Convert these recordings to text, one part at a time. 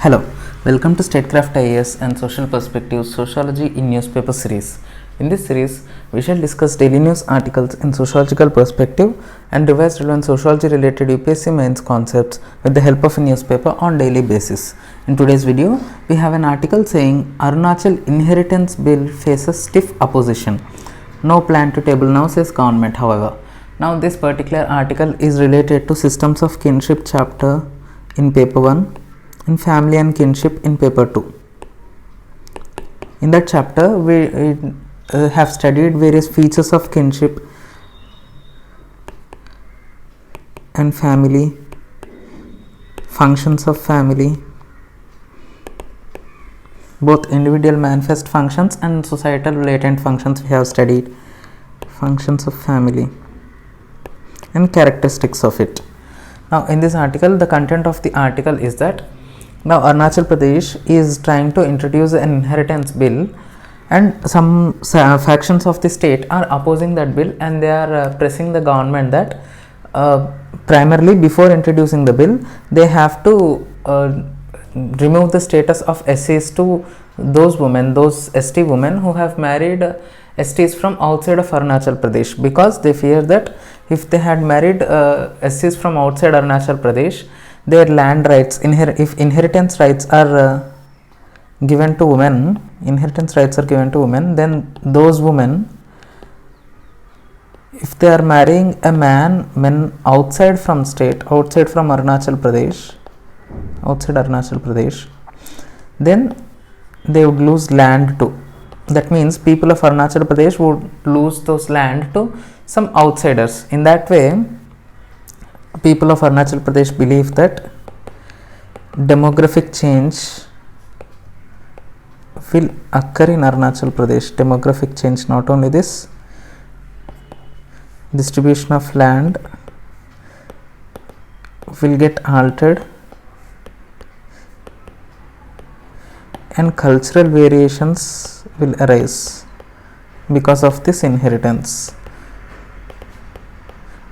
Hello, welcome to Statecraft IAS and Social Perspectives Sociology in Newspaper series. In this series, we shall discuss daily news articles in sociological perspective and revise relevant sociology related UPSC mains concepts with the help of a newspaper on daily basis. In today's video, we have an article saying Arunachal Inheritance Bill faces stiff opposition. No plan to table now, says government, however. Now this particular article is related to systems of kinship chapter in paper 1 and family and kinship in paper 2. In that chapter we have studied various features of kinship and family, functions of family, both individual manifest functions and societal latent functions. We have studied functions of family and characteristics of it. Now in this article, the content of the article is that now Arunachal Pradesh is trying to introduce an inheritance bill, and some factions of the state are opposing that bill, and they are pressing the government that primarily before introducing the bill they have to remove the status of SCs to those women, those ST women who have married STs from outside of Arunachal Pradesh, because they fear that if they had married SCs from outside Arunachal Pradesh, their land rights, if inheritance rights are given to women, then those women, if they are marrying a man outside from Arunachal Pradesh, then they would lose land too. That means people of Arunachal Pradesh would lose those land to some outsiders. In that way, people of Arunachal Pradesh believe that demographic change will occur in Arunachal Pradesh. Demographic change, not only this, distribution of land will get altered and cultural variations will arise because of this inheritance.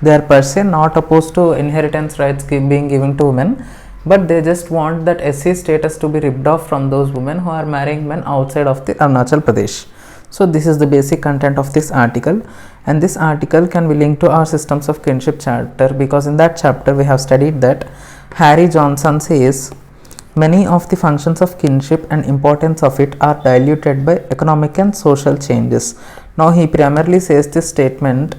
They are per se not opposed to inheritance rights being given to women, but they just want that SC status to be ripped off from those women who are marrying men outside of the Arunachal Pradesh. So this is the basic content of this article, and this article can be linked to our systems of kinship chapter, because in that chapter we have studied that Harry Johnson says many of the functions of kinship and importance of it are diluted by economic and social changes. Now he primarily says this statement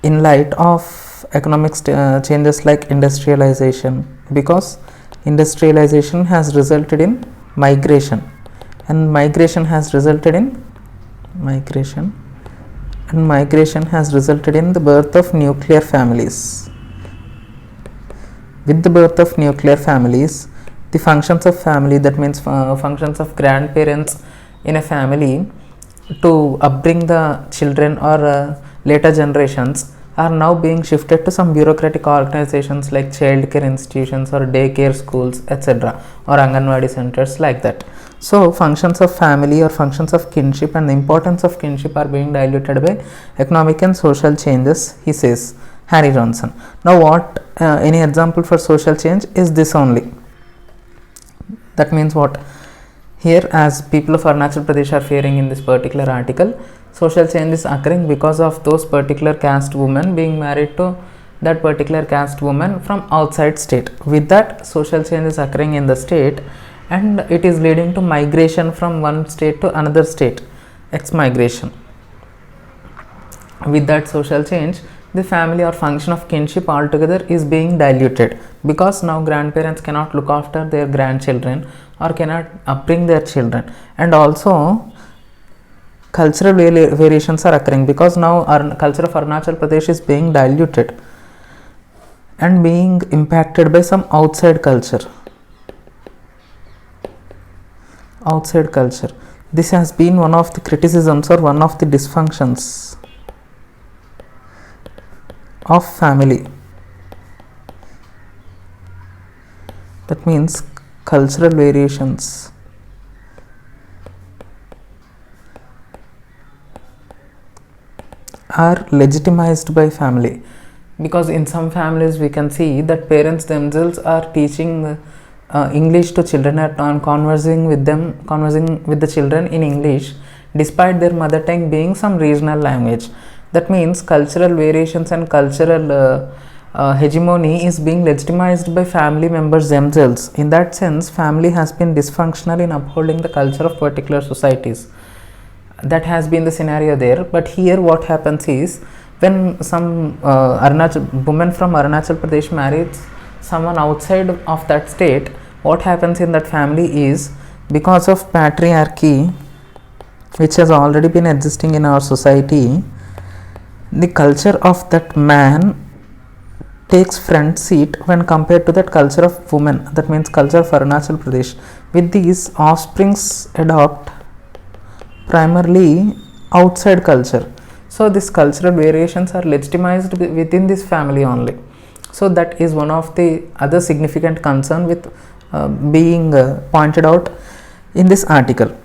in light of economic changes like industrialization, because industrialization has resulted in migration, and migration has resulted in the birth of nuclear families. With the birth of nuclear families, the functions of family, that means functions of grandparents in a family to upbring the children or later generations, are now being shifted to some bureaucratic organizations like child care institutions or daycare schools, etc., or Anganwadi centers, like that. So functions of family or functions of kinship and the importance of kinship are being diluted by economic and social changes, he says, Harry Johnson. Now what any example for social change is this only. That means what? Here, as people of Arunachal Pradesh are fearing in this particular article, social change is occurring because of those particular caste women being married to that particular caste woman from outside state. With that, social change is occurring in the state, and it is leading to migration from one state to another state, ex-migration. With that social change, the family or function of kinship altogether is being diluted, because now grandparents cannot look after their grandchildren or cannot upbring their children, and also cultural variations are occurring, because now our culture of Arunachal Pradesh is being diluted and being impacted by some outside culture. This has been one of the criticisms or one of the dysfunctions of family. That means cultural variations are legitimized by family, because in some families we can see that parents themselves are teaching English to children and conversing with the children in English, despite their mother tongue being some regional language. That means cultural variations and cultural hegemony is being legitimized by family members themselves. In that sense, family has been dysfunctional in upholding the culture of particular societies. That has been the scenario there. But here what happens is, when some woman from Arunachal Pradesh marries someone outside of that state, what happens in that family is, because of patriarchy which has already been existing in our society, the culture of that man takes front seat when compared to that culture of woman. That means culture of Arunachal Pradesh. With these, offsprings adopt primarily outside culture. So these cultural variations are legitimized within this family only. So that is one of the other significant concern with being pointed out in this article.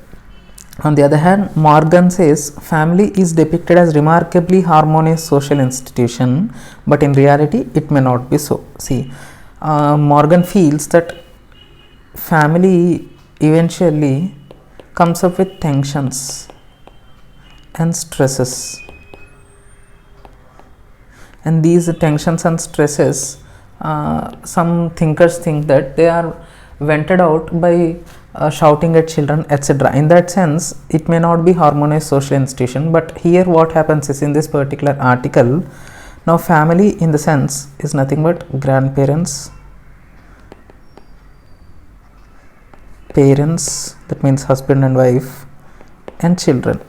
On the other hand, Morgan says family is depicted as remarkably harmonious social institution, but in reality it may not be so. See, Morgan feels that family eventually comes up with tensions and stresses, and these tensions and stresses, some thinkers think that they are vented out by shouting at children, etc. In that sense, it may not be harmonious social institution. But here what happens is, in this particular article, now family in the sense is nothing but grandparents, parents, that means husband and wife, and children.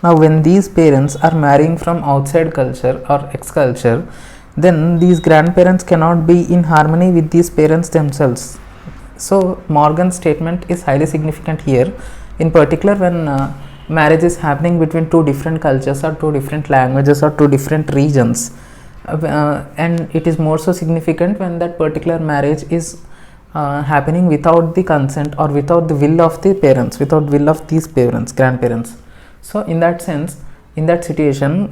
Now when these parents are marrying from outside culture or ex culture, then these grandparents cannot be in harmony with these parents themselves. So Morgan's statement is highly significant here, in particular when marriage is happening between two different cultures or two different languages or two different regions, and it is more so significant when that particular marriage is happening without the consent or without the will of the parents, without will of these parents, grandparents. So in that sense, in that situation,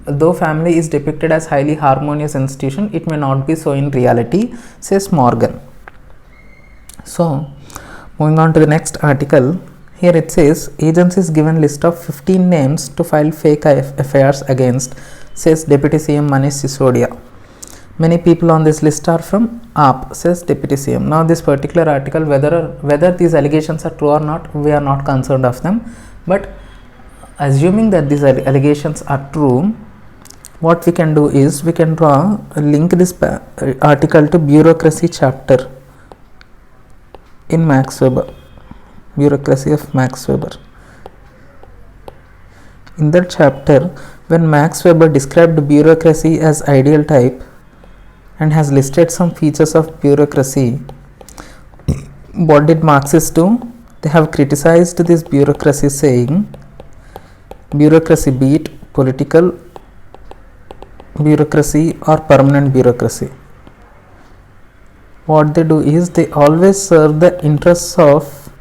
though family is depicted as highly harmonious institution, it may not be so in reality, says Morgan. So moving on to the next article, here it says agency is given list of 15 names to file fake FIRs against, says Deputy CM Manish Sisodia. Many people on this list are from AAP, says Deputy CM. Now this particular article, whether these allegations are true or not, we are not concerned of them, but assuming that these allegations are true, what we can do is we can link this article to bureaucracy chapter in Max Weber, bureaucracy of Max Weber. In that chapter, when Max Weber described bureaucracy as ideal type and has listed some features of bureaucracy, what did Marxists do? They have criticized this bureaucracy, saying bureaucracy, be it political bureaucracy or permanent bureaucracy, what they do is they always serve the interests of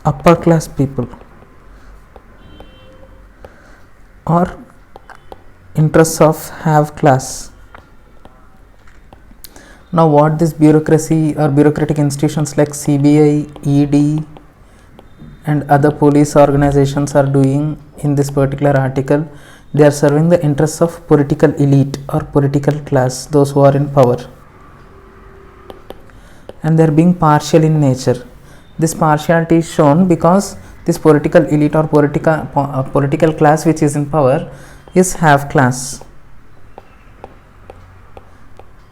upper class people or interests of have class. Now what this bureaucracy or bureaucratic institutions like CBI, ED and other police organizations are doing in this particular article, they are serving the interests of political elite or political class, those who are in power, and they are being partial in nature. This partiality is shown because this political elite or political class which is in power is have class,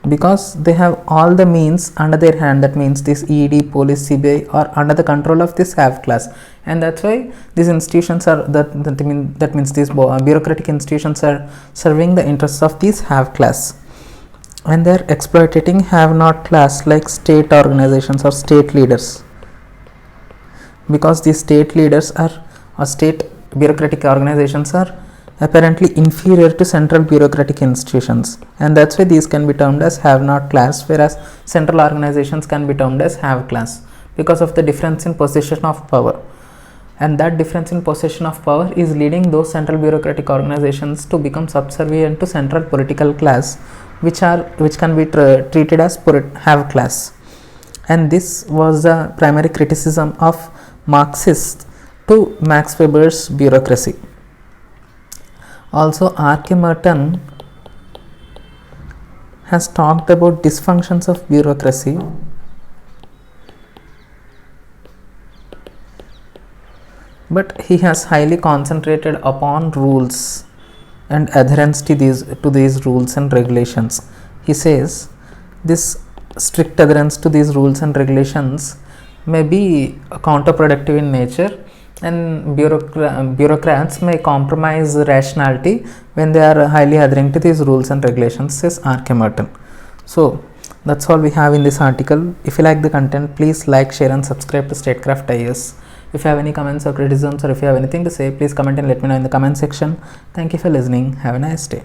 because they have all the means under their hand. That means this ED, police, CBI are under the control of this have class, and that's why these institutions are that means these bureaucratic institutions are serving the interests of these have class, and they are exploiting have not class like state organizations or state leaders, because these state leaders or state bureaucratic organizations are apparently inferior to central bureaucratic institutions, and that's why these can be termed as have not class, whereas central organizations can be termed as have class because of the difference in position of power. and that difference in possession of power is leading those central bureaucratic organizations to become subservient to central political class, which can be treated as have class. And this was the primary criticism of Marxists to Max Weber's bureaucracy. Also, R.K. Merton has talked about dysfunctions of bureaucracy, but he has highly concentrated upon rules and adherence to these rules and regulations. He says this strict adherence to these rules and regulations may be counterproductive in nature, and bureaucrats may compromise rationality when they are highly adhering to these rules and regulations, says R.K. Merton. So that's all we have in this article. If you like the content, please like, share and subscribe to Statecraft IS. If you have any comments or criticisms, or if you have anything to say, please comment and let me know in the comment section. Thank you for listening. Have a nice day.